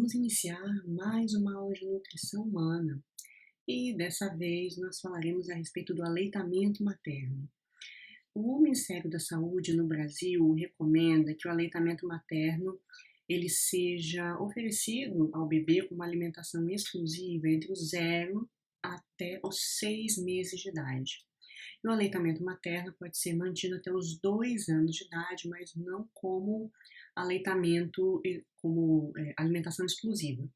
Vamos iniciar mais uma aula de nutrição humana e dessa vez nós falaremos a respeito do aleitamento materno. O Ministério da Saúde no Brasil recomenda que o aleitamento materno ele seja oferecido ao bebê com uma alimentação exclusiva entre os 0 até os 6 meses de idade. E o aleitamento materno pode ser mantido até os 2 anos de idade, mas não como aleitamento, como alimentação exclusiva.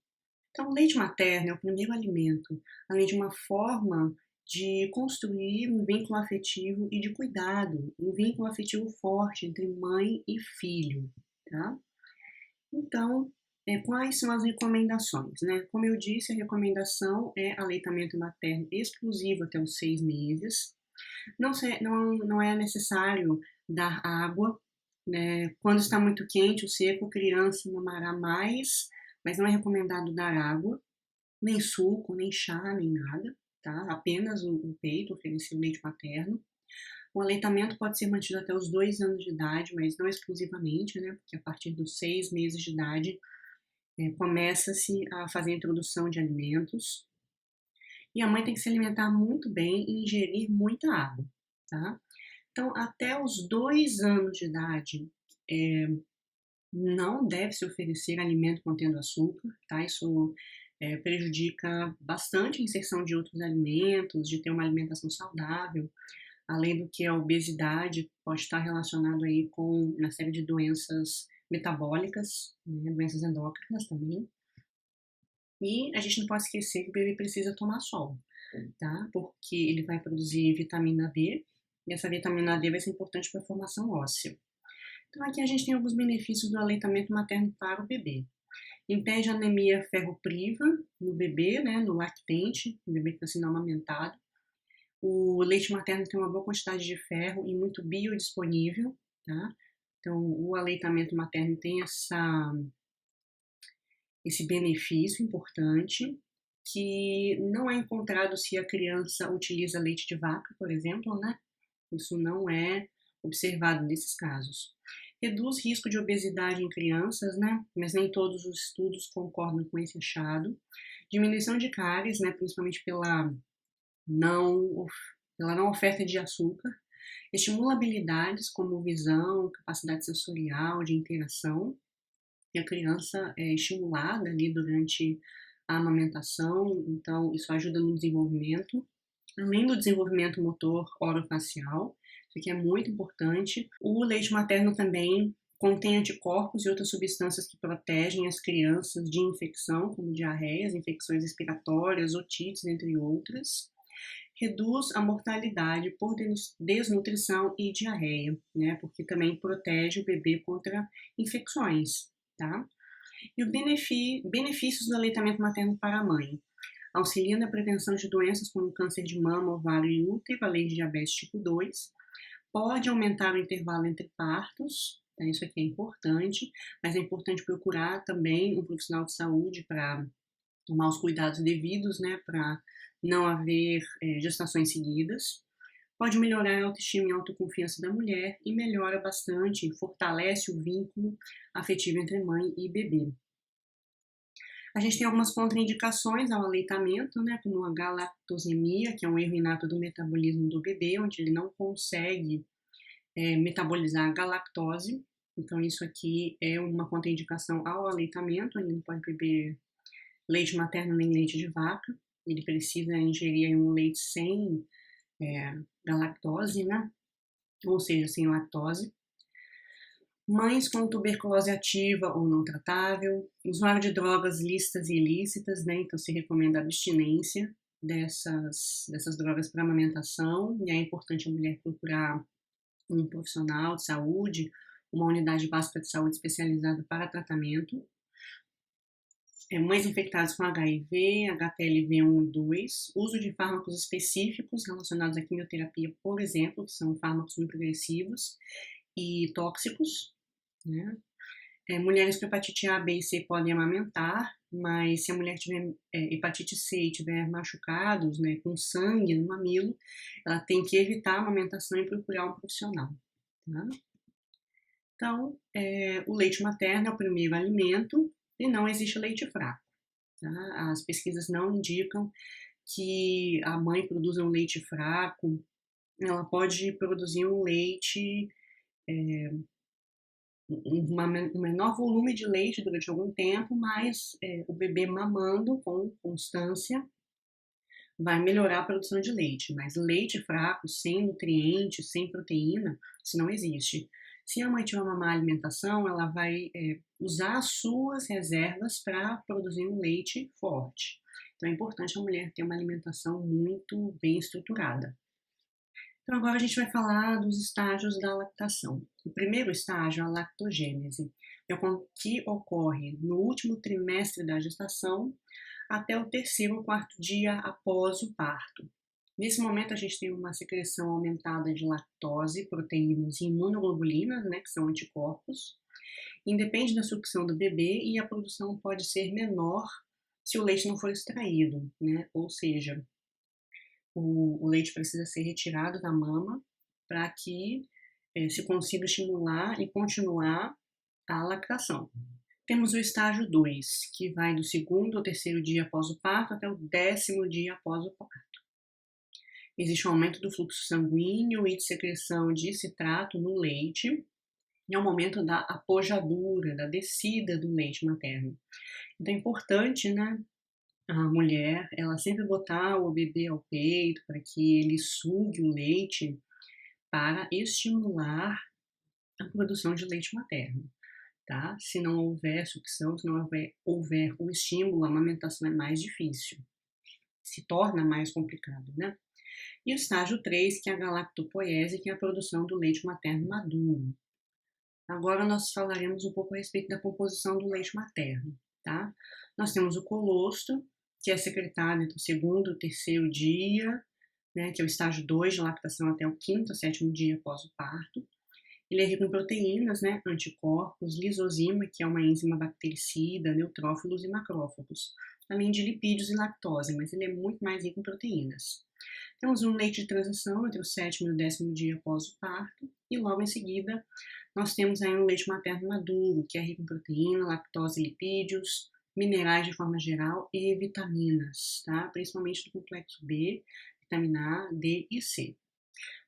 Então, o leite materno é o primeiro alimento, além de uma forma de construir um vínculo afetivo e de cuidado, um vínculo afetivo forte entre mãe e filho, tá? Então, quais são as recomendações, né? Como eu disse, a recomendação é aleitamento materno exclusivo até os 6 meses. Não é necessário dar água, né? Quando está muito quente ou seco, a criança mamará mais, mas não é recomendado dar água, nem suco, nem chá, nem nada, tá? Apenas o peito, oferecer o leite materno. O aleitamento pode ser mantido até os 2 anos de idade, mas não exclusivamente, né? Porque a partir dos 6 meses de idade começa-se a fazer a introdução de alimentos. E a mãe tem que se alimentar muito bem e ingerir muita água, tá? Então, até os 2 anos de idade, não deve se oferecer alimento contendo açúcar, tá? Isso prejudica bastante a inserção de outros alimentos, de ter uma alimentação saudável, além do que a obesidade pode estar relacionado aí com uma série de doenças metabólicas, né? Doenças endócrinas também. E a gente não pode esquecer que o bebê precisa tomar sol, tá? Porque ele vai produzir vitamina D, e essa vitamina D vai ser importante para a formação óssea. Então aqui a gente tem alguns benefícios do aleitamento materno para o bebê. Impede a anemia ferropriva no bebê, né, no lactente, no bebê que está sendo amamentado. O leite materno tem uma boa quantidade de ferro e muito biodisponível, tá? Então o aleitamento materno tem esse benefício importante, que não é encontrado se a criança utiliza leite de vaca, por exemplo, né? Isso não é observado nesses casos. Reduz risco de obesidade em crianças, né? Mas nem todos os estudos concordam com esse achado. Diminuição de cáries, né? Principalmente pela não oferta de açúcar. Estimula habilidades como visão, capacidade sensorial, de interação. E a criança é estimulada ali durante a amamentação, então isso ajuda no desenvolvimento, além do desenvolvimento motor orofacial, isso aqui é muito importante. O leite materno também contém anticorpos e outras substâncias que protegem as crianças de infecção, como diarreias, infecções respiratórias, otites, entre outras. Reduz a mortalidade por desnutrição e diarreia, né? Porque também protege o bebê contra infecções, tá? E os benefícios do aleitamento materno para a mãe. Auxilia na prevenção de doenças como câncer de mama, ovário e útero, além de diabetes tipo 2. Pode aumentar o intervalo entre partos, tá? Isso aqui é importante, mas é importante procurar também um profissional de saúde para tomar os cuidados devidos, né? Para não haver gestações seguidas. Pode melhorar a autoestima e a autoconfiança da mulher e melhora bastante, fortalece o vínculo afetivo entre mãe e bebê. A gente tem algumas contraindicações ao aleitamento, né, como a galactosemia, que é um erro inato do metabolismo do bebê, onde ele não consegue metabolizar a galactose. Então, isso aqui é uma contraindicação ao aleitamento, ele não pode beber leite materno nem leite de vaca, ele precisa ingerir um leite sem galactose, né? Ou seja, sem lactose. Mães com tuberculose ativa ou não tratável, usuário de drogas lícitas e ilícitas, né? Então se recomenda a abstinência dessas drogas para amamentação, e é importante a mulher procurar um profissional de saúde, uma unidade básica de saúde especializada para tratamento. Mães infectadas com HIV, HTLV1 e 2, uso de fármacos específicos relacionados à quimioterapia, por exemplo, que são fármacos muito agressivos e tóxicos, né? Mulheres com hepatite A, B e C podem amamentar, mas se a mulher tiver hepatite C e tiver machucados, né, com sangue no mamilo, ela tem que evitar a amamentação e procurar um profissional, tá? Então, o leite materno é o primeiro alimento, e não existe leite fraco. Tá? As pesquisas não indicam que a mãe produza um leite fraco, ela pode produzir um leite, um menor volume de leite durante algum tempo, mas o bebê mamando com constância vai melhorar a produção de leite, mas leite fraco, sem nutrientes, sem proteína, isso não existe. Se a mãe tiver uma má alimentação, ela vai usar as suas reservas para produzir um leite forte. Então é importante a mulher ter uma alimentação muito bem estruturada. Então agora a gente vai falar dos estágios da lactação. O primeiro estágio é a lactogênese, que ocorre no último trimestre da gestação até o terceiro ou quarto dia após o parto. Nesse momento a gente tem uma secreção aumentada de lactose, proteínas e imunoglobulinas, né, que são anticorpos. Independe da sucção do bebê e a produção pode ser menor se o leite não for extraído, né? Ou seja, o leite precisa ser retirado da mama para que se consiga estimular e continuar a lactação. Temos o estágio 2, que vai do segundo ao terceiro dia após o parto até o 10º dia após o parto. Existe um aumento do fluxo sanguíneo e de secreção de citrato no leite, e é o momento da apojadura, da descida do leite materno. Então é importante, né, a mulher, ela sempre botar o bebê ao peito para que ele sugue o leite para estimular a produção de leite materno. Tá? Se não houver sucção, se não houver o estímulo, a amamentação é mais difícil, se torna mais complicado, né? E o estágio 3, que é a galactopoiese, que é a produção do leite materno maduro. Agora nós falaremos um pouco a respeito da composição do leite materno, tá? Nós temos o colostro, que é secretado entre o segundo e o terceiro dia, né, que é o estágio 2 de lactação até o quinto ou sétimo dia após o parto. Ele é rico em proteínas, né, anticorpos, lisozima, que é uma enzima bactericida, neutrófilos e macrófagos, além de lipídios e lactose, mas ele é muito mais rico em proteínas. Temos um leite de transição entre o sétimo e o 10º dia após o parto, e logo em seguida nós temos aí um leite materno maduro, que é rico em proteína, lactose e lipídios, minerais de forma geral e vitaminas, tá? Principalmente do complexo B, vitamina A, D e C.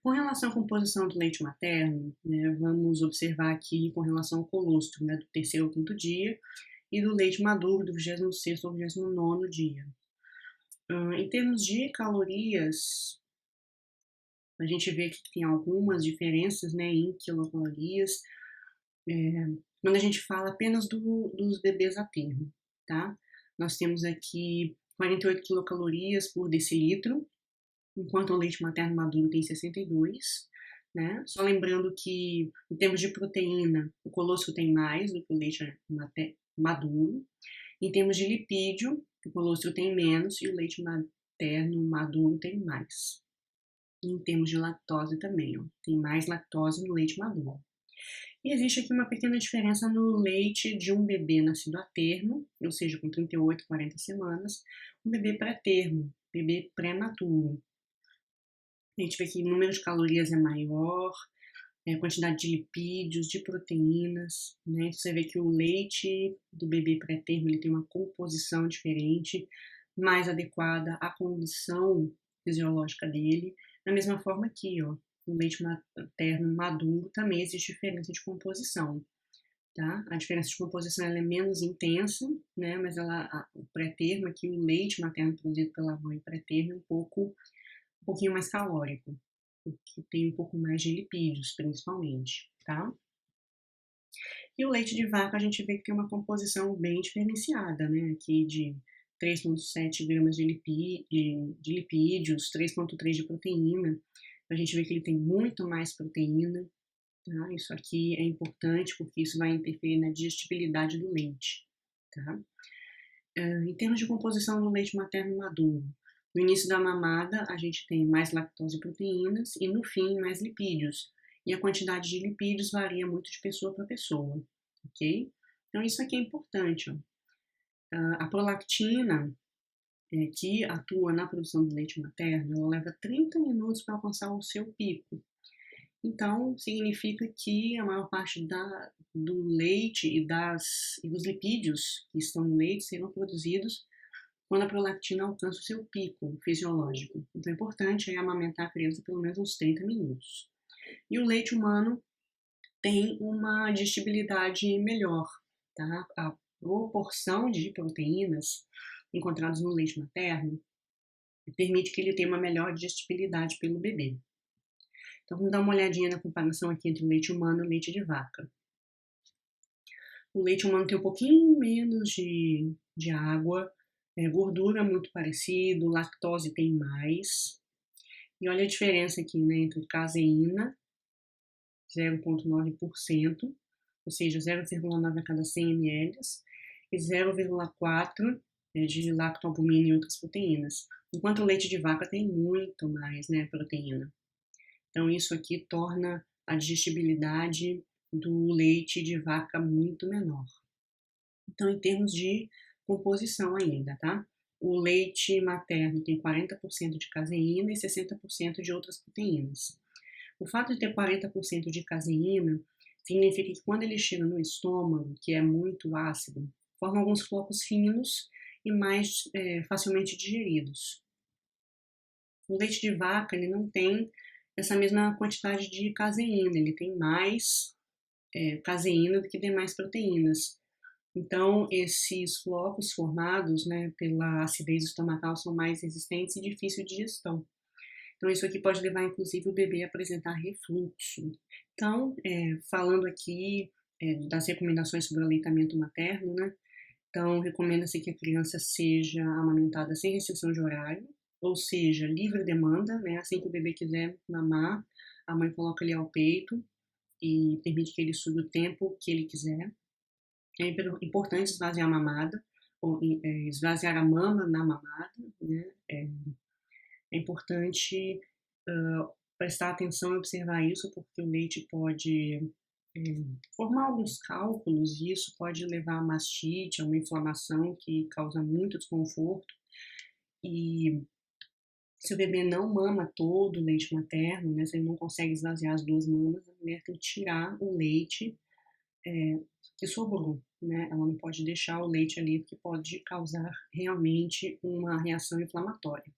Com relação à composição do leite materno, né, vamos observar aqui com relação ao colostro, né, do terceiro ao quinto dia, e do leite maduro do 26º ao 29º dia. Em termos de calorias, a gente vê que tem algumas diferenças, né, em quilocalorias, quando a gente fala apenas dos bebês a termo, tá? Nós temos aqui 48 quilocalorias por decilitro, enquanto o leite materno maduro tem 62, né? Só lembrando que, em termos de proteína, o colostro tem mais do que o leite maduro. Em termos de lipídio, o colostro tem menos e o leite materno maduro tem mais. E em termos de lactose também, ó, tem mais lactose no leite maduro. E existe aqui uma pequena diferença no leite de um bebê nascido a termo, ou seja, com 38, 40 semanas, um bebê pré-termo, bebê prematuro. A gente vê que o número de calorias é maior, a quantidade de lipídios, de proteínas, né? Você vê que o leite do bebê pré-termo ele tem uma composição diferente, mais adequada à condição fisiológica dele. Da mesma forma aqui, ó, no leite materno maduro também existe diferença de composição, tá? A diferença de composição ela é menos intensa, né? Mas o pré-termo aqui, o leite materno produzido pela mãe pré-termo é um pouquinho mais calórico, porque tem um pouco mais de lipídios, principalmente, tá? E o leite de vaca a gente vê que tem uma composição bem diferenciada, né? Aqui de 3,7 gramas de lipídios, 3,3 de proteína. A gente vê que ele tem muito mais proteína, tá? Isso aqui é importante porque isso vai interferir na digestibilidade do leite, tá? Em termos de composição do leite materno maduro, no início da mamada a gente tem mais lactose e proteínas e no fim mais lipídios. E a quantidade de lipídios varia muito de pessoa para pessoa, ok? Então isso aqui é importante, ó. A prolactina, que atua na produção do leite materno, ela leva 30 minutos para alcançar o seu pico. Então, significa que a maior parte do leite e dos lipídios que estão no leite serão produzidos quando a prolactina alcança o seu pico fisiológico. Então, é importante amamentar a criança pelo menos uns 30 minutos. E o leite humano tem uma digestibilidade melhor, tá? A proporção de proteínas encontradas no leite materno permite que ele tenha uma melhor digestibilidade pelo bebê. Então, vamos dar uma olhadinha na comparação aqui entre o leite humano e o leite de vaca. O leite humano tem um pouquinho menos de água, gordura muito parecido, lactose tem mais. E olha a diferença aqui, né, entre caseína, 0,9%, ou seja, 0,9 a cada 100 ml, e 0,4 de lactoalbumina e outras proteínas. Enquanto o leite de vaca tem muito mais, né, proteína. Então, isso aqui torna a digestibilidade do leite de vaca muito menor. Então, em termos de composição ainda, tá? O leite materno tem 40% de caseína e 60% de outras proteínas. O fato de ter 40% de caseína significa que quando ele chega no estômago, que é muito ácido, forma alguns flocos finos e mais facilmente digeridos. O leite de vaca, ele não tem essa mesma quantidade de caseína, ele tem mais caseína do que demais proteínas. Então, esses flocos formados, né, pela acidez estomacal são mais resistentes e difíceis de digestão. Então, isso aqui pode levar, inclusive, o bebê a apresentar refluxo. Então, falando aqui das recomendações sobre o aleitamento materno, né? Então, recomenda-se que a criança seja amamentada sem restrição de horário, ou seja, livre demanda, né? Assim que o bebê quiser mamar, a mãe coloca ele ao peito e permite que ele sugue o tempo que ele quiser. É importante esvaziar a mamada, ou esvaziar a mama na mamada, né? É importante prestar atenção e observar isso, porque o leite pode formar alguns cálculos e isso pode levar a mastite, a uma inflamação que causa muito desconforto. E se o bebê não mama todo o leite materno, né, se ele não consegue esvaziar as duas mamas, a mulher tem que tirar o leite que sobrou, né? Ela não pode deixar o leite ali, porque pode causar realmente uma reação inflamatória.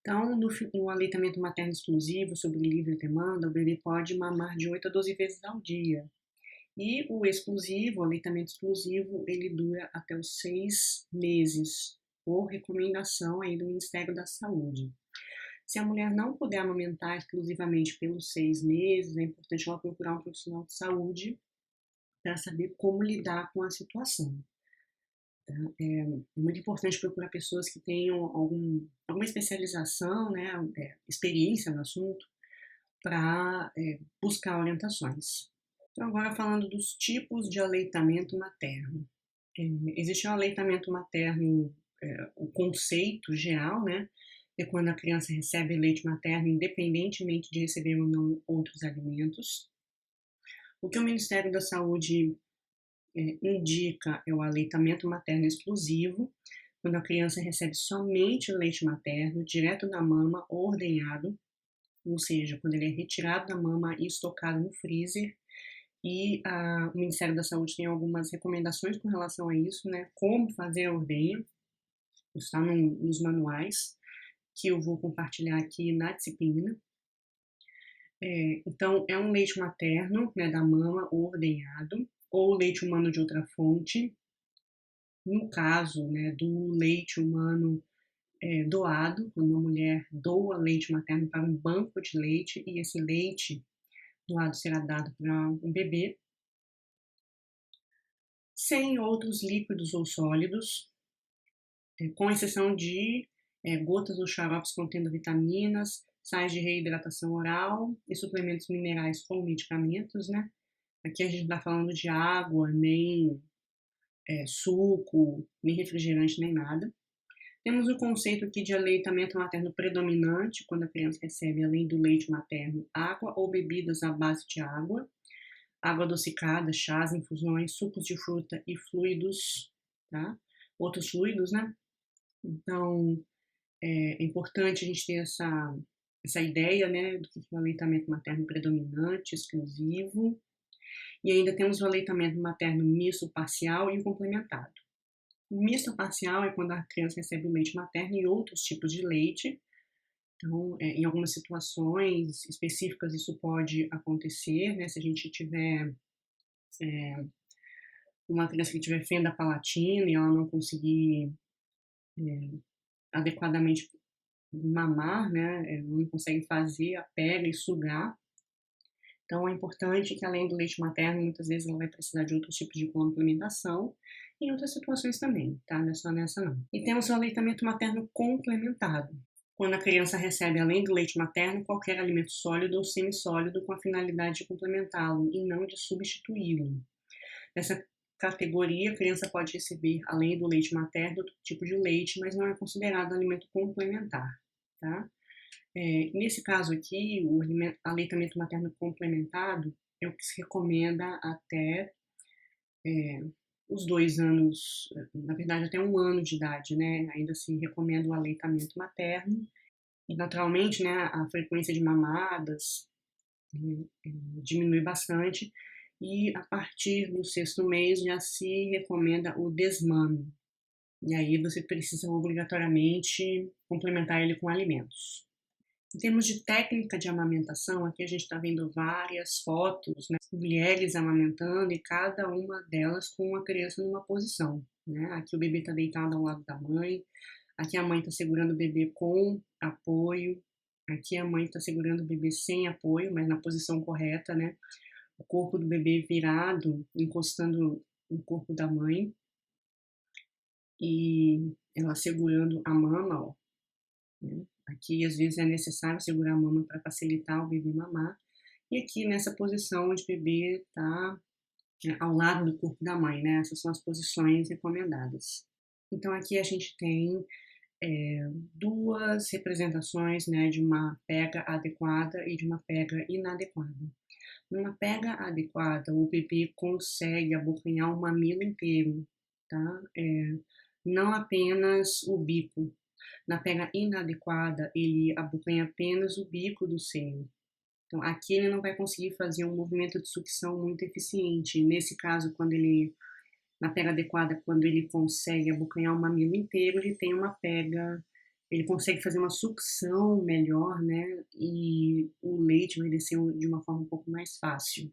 Então, no aleitamento materno exclusivo, sob livre demanda, o bebê pode mamar de 8 a 12 vezes ao dia. E o exclusivo, o aleitamento exclusivo, ele dura até os 6 meses, por recomendação aí do Ministério da Saúde. Se a mulher não puder amamentar exclusivamente pelos 6 meses, é importante ela procurar um profissional de saúde para saber como lidar com a situação. Tá? É muito importante procurar pessoas que tenham alguma especialização, né, experiência no assunto, para buscar orientações. Então, agora falando dos tipos de aleitamento materno. Existe um aleitamento materno, o conceito geral, né, é quando a criança recebe leite materno independentemente de receber ou não outros alimentos. O que o Ministério da Saúde indica é o aleitamento materno exclusivo, quando a criança recebe somente leite materno, direto da mama ou ordenhado, ou seja, quando ele é retirado da mama e estocado no freezer. E o Ministério da Saúde tem algumas recomendações com relação a isso, né? Como fazer a ordenha, está nos manuais, que eu vou compartilhar aqui na disciplina. Então, é um leite materno, né, da mama ou ordenhado, ou leite humano de outra fonte. No caso, né, do leite humano doado, quando uma mulher doa leite materno para um banco de leite e esse leite doado será dado para um bebê, sem outros líquidos ou sólidos, com exceção de gotas ou xaropes contendo vitaminas, sais de reidratação oral e suplementos minerais ou medicamentos, né? Aqui a gente não está falando de água, nem suco, nem refrigerante, nem nada. Temos o conceito aqui de aleitamento materno predominante, quando a criança recebe, além do leite materno, água ou bebidas à base de água adocicada, chás, infusões, sucos de fruta e fluidos, tá? Outros fluidos, né? Então, é importante a gente ter essa ideia, né, do que é o aleitamento materno predominante, exclusivo, e ainda temos o aleitamento materno misto parcial e o complementado. O misto parcial é quando a criança recebe o leite materno e outros tipos de leite. Então, em algumas situações específicas isso pode acontecer, né, se a gente tiver uma criança que tiver fenda palatina e ela não conseguir adequadamente mamar, né, ela não consegue fazer a pega e sugar. Então é importante que além do leite materno, muitas vezes ela vai precisar de outros tipos de complementação, e em outras situações também, tá? Não é só nessa não. E temos o aleitamento materno complementado, quando a criança recebe, além do leite materno, qualquer alimento sólido ou semissólido com a finalidade de complementá-lo e não de substituí-lo. Nessa categoria, a criança pode receber, além do leite materno, outro tipo de leite, mas não é considerado alimento complementar, tá? Nesse caso aqui, o aleitamento materno complementado é o que se recomenda até os 2 anos, na verdade até 1 ano de idade, né? Ainda se recomenda o aleitamento materno. E naturalmente, né, a frequência de mamadas diminui bastante, e a partir do 6º mês já se recomenda o desmame. E aí você precisa obrigatoriamente complementar ele com alimentos. Em termos de técnica de amamentação, aqui a gente está vendo várias fotos, né, mulheres amamentando e cada uma delas com uma criança numa posição, né? Aqui o bebê está deitado ao lado da mãe, aqui a mãe está segurando o bebê com apoio, aqui a mãe está segurando o bebê sem apoio, mas na posição correta, né? O corpo do bebê virado, encostando no corpo da mãe e ela segurando a mama, ó, né? Aqui, às vezes, é necessário segurar a mama para facilitar o bebê mamar. E aqui, nessa posição onde o bebê está ao lado do corpo da mãe, né? Essas são as posições recomendadas. Então, aqui a gente tem 2 representações, né, de uma pega adequada e de uma pega inadequada. Numa pega adequada, o bebê consegue abocanhar o mamilo inteiro, tá? Não apenas o bico. Na pega inadequada, ele abocanha apenas o bico do seio. Então, aqui ele não vai conseguir fazer um movimento de sucção muito eficiente. Nesse caso, na pega adequada, quando ele consegue abocanhar o mamilo inteiro, ele tem uma pega, ele consegue fazer uma sucção melhor, né? E o leite vai descer de uma forma um pouco mais fácil.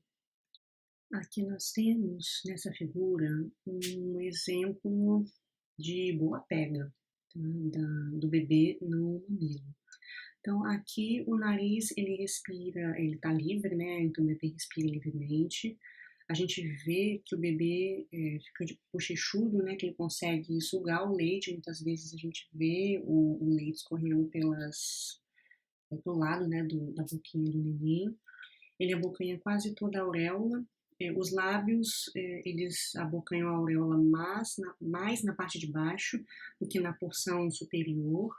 Aqui nós temos, nessa figura, um exemplo de boa pega, tá? Do bebê no mamilo. Então, aqui o nariz, ele respira, ele tá livre, né? Então o bebê respira livremente. A gente vê que o bebê fica de bochechudo, né? Que ele consegue sugar o leite. Muitas vezes a gente vê o leite escorrendo pelo lado, né? Da boquinha do neném. Ele abocanha quase toda a auréola. Os lábios, eles abocanham a auréola mais na parte de baixo do que na porção superior.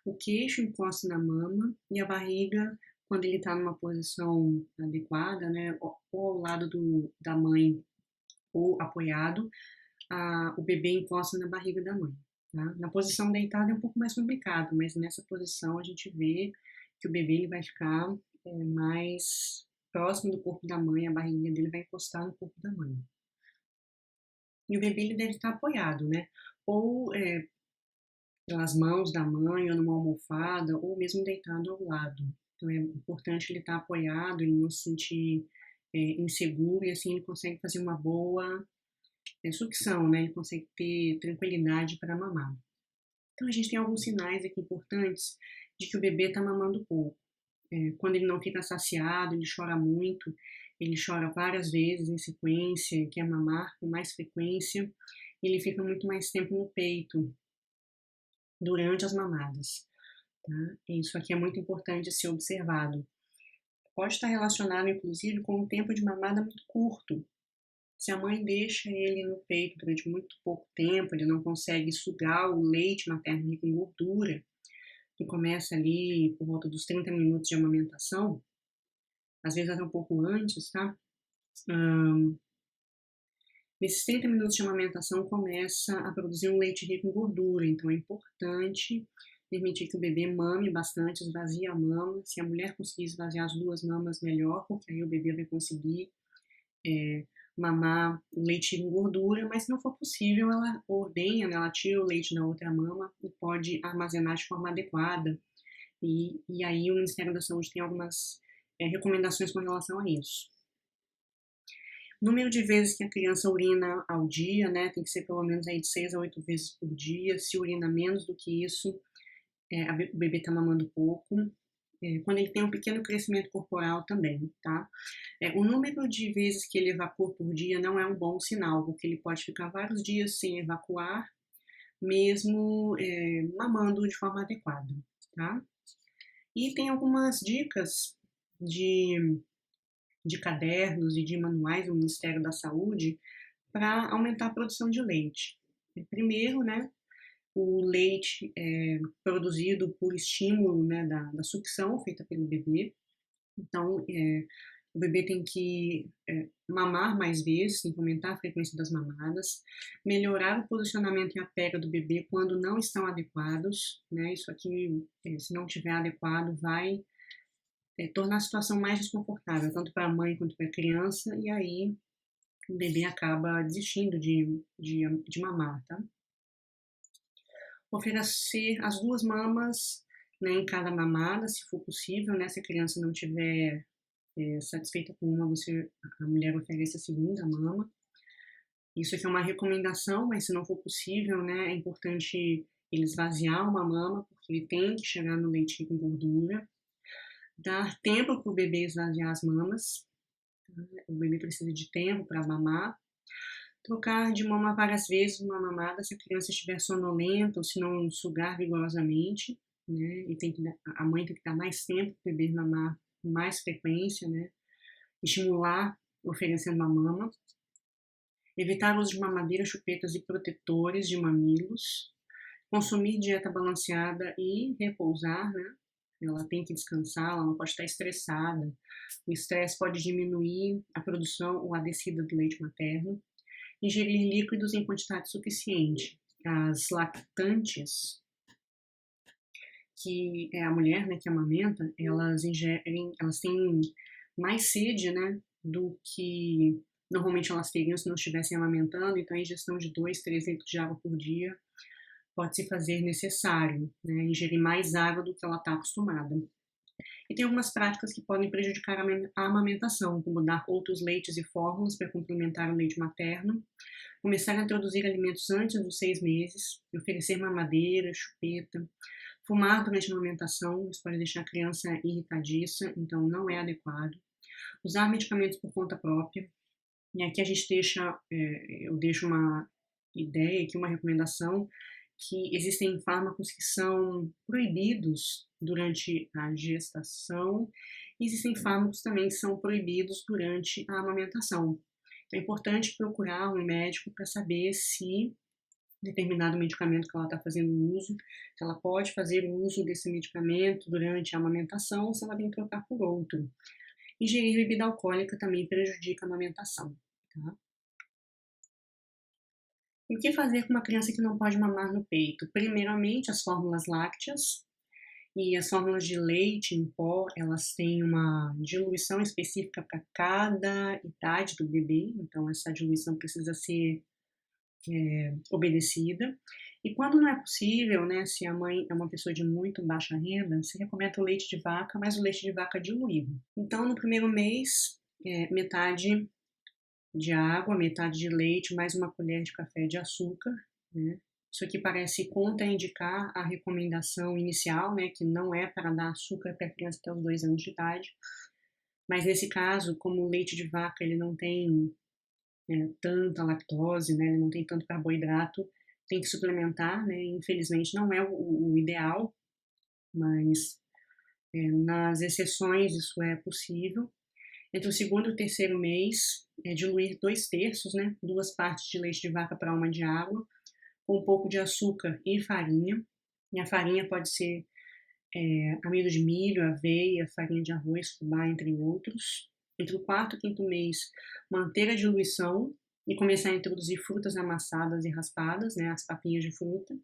O queixo encosta na mama e a barriga, quando ele está numa posição adequada, né, ou ao lado da mãe ou apoiado, o bebê encosta na barriga da mãe. Tá? Na posição deitada é um pouco mais complicado, mas nessa posição a gente vê que o bebê ele vai ficar mais próximo do corpo da mãe, a barriguinha dele vai encostar no corpo da mãe. E o bebê ele deve estar apoiado, né? Ou pelas mãos da mãe, ou numa almofada, ou mesmo deitado ao lado. Então é importante ele estar apoiado, ele não se sentir inseguro, e assim ele consegue fazer uma boa sucção, né? Ele consegue ter tranquilidade para mamar. Então a gente tem alguns sinais aqui importantes de que o bebê está mamando pouco. Quando ele não fica saciado, ele chora muito, ele chora várias vezes em sequência, quer mamar com mais frequência, ele fica muito mais tempo no peito durante as mamadas. Tá? Isso aqui é muito importante ser observado. Pode estar relacionado, inclusive, com um tempo de mamada muito curto. Se a mãe deixa ele no peito durante muito pouco tempo, ele não consegue sugar o leite materno rico em gordura, que começa ali por volta dos 30 minutos de amamentação, às vezes até um pouco antes, tá? Nesses 30 minutos de amamentação começa a produzir um leite rico em gordura, então é importante permitir que o bebê mame bastante, esvazie a mama. Se a mulher conseguir esvaziar as 2 mamas, melhor, porque aí o bebê vai conseguir mamar leite em gordura, mas se não for possível, ela ordenha, né, ela tira o leite da outra mama e pode armazenar de forma adequada. E aí o Ministério da Saúde tem algumas recomendações com relação a isso. Número de vezes que a criança urina ao dia, né, tem que ser pelo menos aí de 6 a 8 vezes por dia. Se urina menos do que isso, o bebê está mamando pouco. Quando ele tem um pequeno crescimento corporal também, tá? O número de vezes que ele evacua por dia não é um bom sinal, porque ele pode ficar vários dias sem evacuar, mesmo mamando de forma adequada, tá? E tem algumas dicas de cadernos e de manuais do Ministério da Saúde para aumentar a produção de leite. Primeiro, né, o leite produzido por estímulo, né, da sucção feita pelo bebê. Então, o bebê tem que mamar mais vezes, tem que aumentar a frequência das mamadas, melhorar o posicionamento e a pega do bebê quando não estão adequados, né? Isso aqui, se não tiver adequado, vai tornar a situação mais desconfortável, tanto para a mãe quanto para a criança, e aí o bebê acaba desistindo de mamar, tá? Oferecer as 2 mamas, né, em cada mamada, se for possível, né? Se a criança não tiver satisfeita com uma, a mulher oferece a segunda mama. Isso aqui é uma recomendação, mas se não for possível, né, é importante ele esvaziar uma mama, porque ele tem que chegar no leite com gordura. Dar tempo para o bebê esvaziar as mamas. O bebê precisa de tempo para mamar. Trocar de mama várias vezes uma mamada se a criança estiver sonolenta ou se não sugar vigorosamente, né? E a mãe tem que dar mais tempo para o bebê mamar com mais frequência, né? Estimular oferecendo uma mama. Evitar o uso de mamadeira, chupetas e protetores de mamilos. Consumir dieta balanceada e repousar, né? Ela tem que descansar, ela não pode estar estressada. O estresse pode diminuir a produção ou a descida do leite materno. Ingerir líquidos em quantidade suficiente. As lactantes, que é a mulher, né, que amamenta, elas têm mais sede, né, do que normalmente elas teriam se não estivessem amamentando, então a ingestão de 2, 3 litros de água por dia pode se fazer necessário, né, ingerir mais água do que ela está acostumada. E tem algumas práticas que podem prejudicar a amamentação, como dar outros leites e fórmulas para complementar o leite materno, começar a introduzir alimentos antes dos 6 meses, oferecer mamadeira, chupeta, fumar durante a amamentação, isso pode deixar a criança irritadiça, então não é adequado. Usar medicamentos por conta própria, e aqui eu deixo uma ideia aqui, uma recomendação, que existem fármacos que são proibidos durante a gestação, e existem fármacos também que são proibidos durante a amamentação. Então, é importante procurar um médico para saber se determinado medicamento que ela está fazendo uso, se ela pode fazer uso desse medicamento durante a amamentação ou se ela tem que trocar por outro. Ingerir bebida alcoólica também prejudica a amamentação, tá? E o que fazer com uma criança que não pode mamar no peito? Primeiramente, as fórmulas lácteas e as fórmulas de leite em pó, elas têm uma diluição específica para cada idade do bebê, então essa diluição precisa ser obedecida. E quando não é possível, né, se a mãe é uma pessoa de muito baixa renda, se recomenda o leite de vaca, mas o leite de vaca diluído. Então, no primeiro mês, metade de água, metade de leite, mais uma colher de café de açúcar, né? Isso aqui parece contraindicar a recomendação inicial, né, que não é para dar açúcar para a criança até os 2 anos de idade. Mas nesse caso, como o leite de vaca ele não tem tanta lactose, né, ele não tem tanto carboidrato, tem que suplementar, né? Infelizmente não é o ideal, mas nas exceções isso é possível. Entre o segundo e o terceiro mês, diluir 2/3, né, 2 partes de leite de vaca para 1 de água, com um pouco de açúcar e farinha. E a farinha pode ser amido de milho, aveia, farinha de arroz, fubá, entre outros. Entre o quarto e o quinto mês, manter a diluição e começar a introduzir frutas amassadas e raspadas, né, as papinhas de fruta.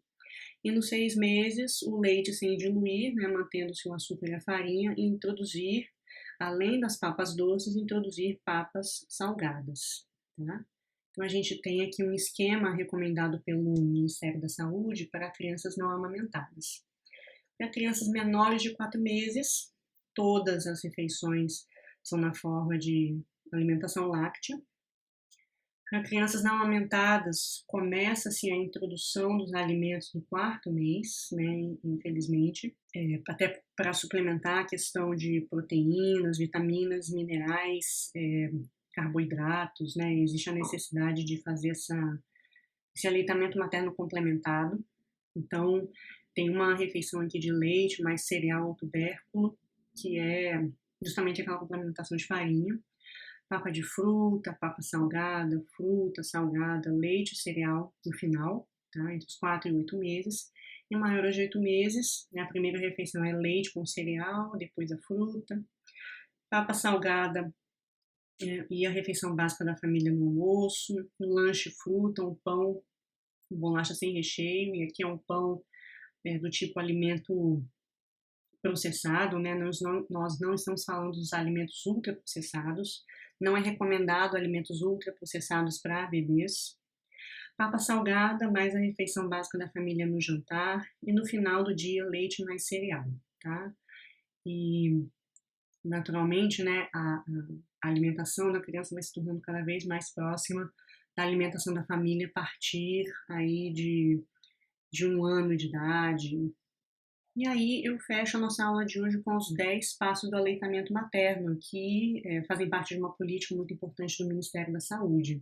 E nos 6 meses, o leite sem diluir, né, mantendo-se o açúcar e a farinha, e introduzir, além das papas doces, introduzir papas salgadas, tá? Então, a gente tem aqui um esquema recomendado pelo Ministério da Saúde para crianças não amamentadas. Para crianças menores de 4 meses, todas as refeições são na forma de alimentação láctea. Para crianças não amamentadas, começa-se a introdução dos alimentos no 4º mês, né, infelizmente, até para suplementar a questão de proteínas, vitaminas, minerais, carboidratos, né, existe a necessidade de fazer esse aleitamento materno complementado. Então, tem uma refeição aqui de leite, mais cereal ou tubérculo, que é justamente aquela complementação de farinha, papa de fruta, papa salgada, fruta salgada, leite e cereal no final, tá? Entre os 4 e 8 meses. Em maiores de 8 meses, né, a primeira refeição é leite com cereal, depois a fruta, papa salgada e a refeição básica da família no almoço, no lanche fruta, um pão, bolacha sem recheio, e aqui é um pão do tipo alimento processado, né? Nós não estamos falando dos alimentos ultraprocessados, não é recomendado alimentos ultraprocessados para bebês. Papa salgada, mais a refeição básica da família no jantar, e no final do dia, leite mais cereal, tá? E, naturalmente, né, a alimentação da criança vai se tornando cada vez mais próxima da alimentação da família a partir aí de 1 ano de idade. E aí eu fecho a nossa aula de hoje com os 10 passos do aleitamento materno, que fazem parte de uma política muito importante do Ministério da Saúde.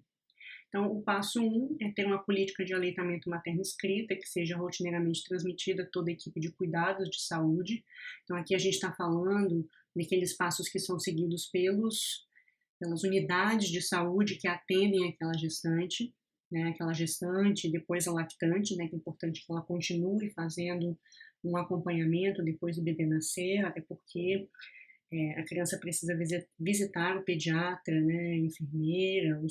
Então, o passo 1 é ter uma política de aleitamento materno escrita, que seja rotineiramente transmitida a toda a equipe de cuidados de saúde. Então, aqui a gente está falando daqueles passos que são seguidos pelas unidades de saúde que atendem aquela gestante, né, depois a lactante, né, que é importante que ela continue fazendo um acompanhamento depois do bebê nascer, até porque a criança precisa visitar o pediatra, né, a enfermeira,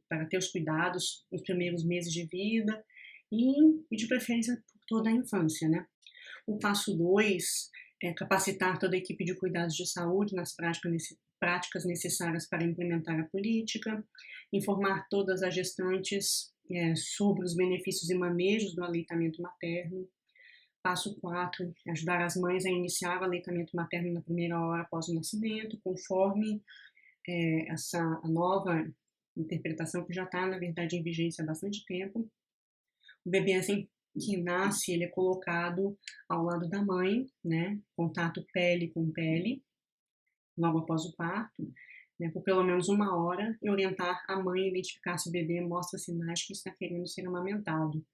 para ter os cuidados nos primeiros meses de vida e de preferência por toda a infância, né. O passo 2 é capacitar toda a equipe de cuidados de saúde nas práticas necessárias para implementar a política, informar todas as gestantes sobre os benefícios e manejos do aleitamento materno. Passo 4, ajudar as mães a iniciar o aleitamento materno na primeira hora após o nascimento, conforme a nova interpretação que já está, na verdade, em vigência há bastante tempo. O bebê, assim que nasce, ele é colocado ao lado da mãe, né, contato pele com pele, logo após o parto, né, por pelo menos 1 hora, e orientar a mãe a identificar se o bebê mostra sinais que está querendo ser amamentado,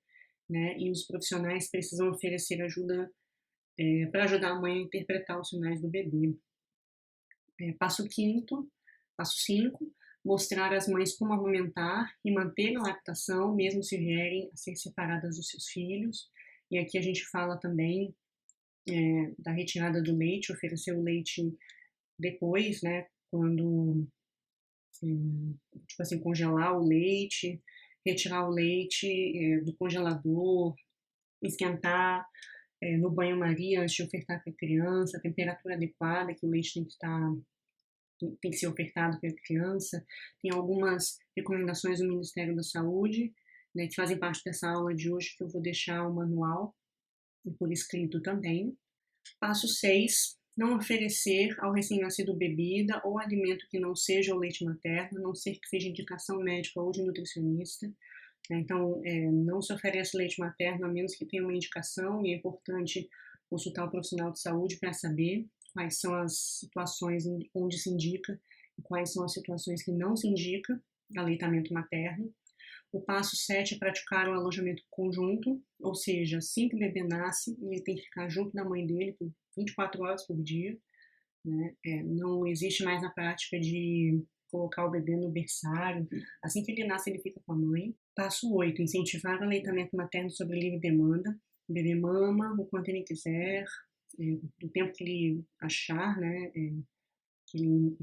né, e os profissionais precisam oferecer ajuda para ajudar a mãe a interpretar os sinais do bebê. Passo 5, mostrar às mães como amamentar e manter a lactação, mesmo se vierem a ser separadas dos seus filhos. E aqui a gente fala também da retirada do leite, oferecer o leite depois, né, quando, tipo assim, congelar o leite, retirar o leite do congelador, esquentar no banho-maria antes de ofertar para a criança, a temperatura adequada que o leite tem que ser ofertado para a criança. Tem algumas recomendações do Ministério da Saúde, né, que fazem parte dessa aula de hoje, que eu vou deixar o manual por escrito também. Passo 6, não oferecer ao recém-nascido bebida ou alimento que não seja o leite materno, a não ser que seja indicação médica ou de nutricionista. Então, não se oferece leite materno a menos que tenha uma indicação, e é importante consultar o profissional de saúde para saber quais são as situações onde se indica e quais são as situações que não se indica aleitamento materno. O passo 7 é praticar o alojamento conjunto, ou seja, assim que o bebê nasce, ele tem que ficar junto da mãe dele por 24 horas por dia, né? Não existe mais a prática de colocar o bebê no berçário. Assim que ele nasce, ele fica com a mãe. Passo 8, incentivar o aleitamento materno sob livre demanda. O bebê mama o quanto ele quiser, do tempo que ele achar, né, que ele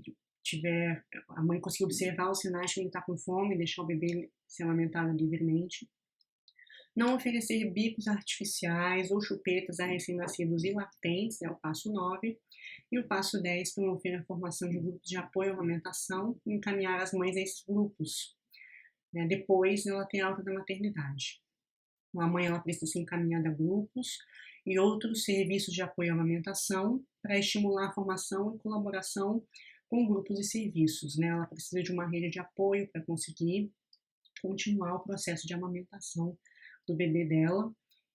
tiver, a mãe conseguir observar os sinais que ele está com fome, deixar o bebê ser amamentado livremente. Não oferecer bicos artificiais ou chupetas a recém-nascidos e lactentes, é o passo 9. E o passo 10, promover a formação de grupos de apoio à amamentação e encaminhar as mães a esses grupos, né, depois ela tem alta da maternidade. A mãe ela precisa ser encaminhada a grupos e outros serviços de apoio à amamentação para estimular a formação e colaboração com grupos e serviços, né? Ela precisa de uma rede de apoio para conseguir continuar o processo de amamentação do bebê dela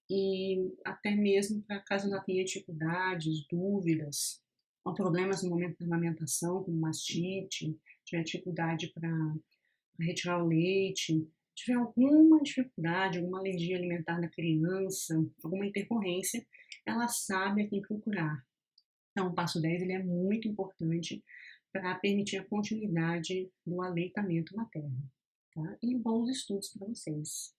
e até mesmo para caso ela tenha dificuldades, dúvidas, ou problemas no momento da amamentação, como mastite, tiver dificuldade para retirar o leite, tiver alguma dificuldade, alguma alergia alimentar da criança, alguma intercorrência, ela sabe a quem procurar. Então, o passo 10 ele é muito importante para permitir a continuidade do aleitamento materno. Tá? E bons estudos para vocês.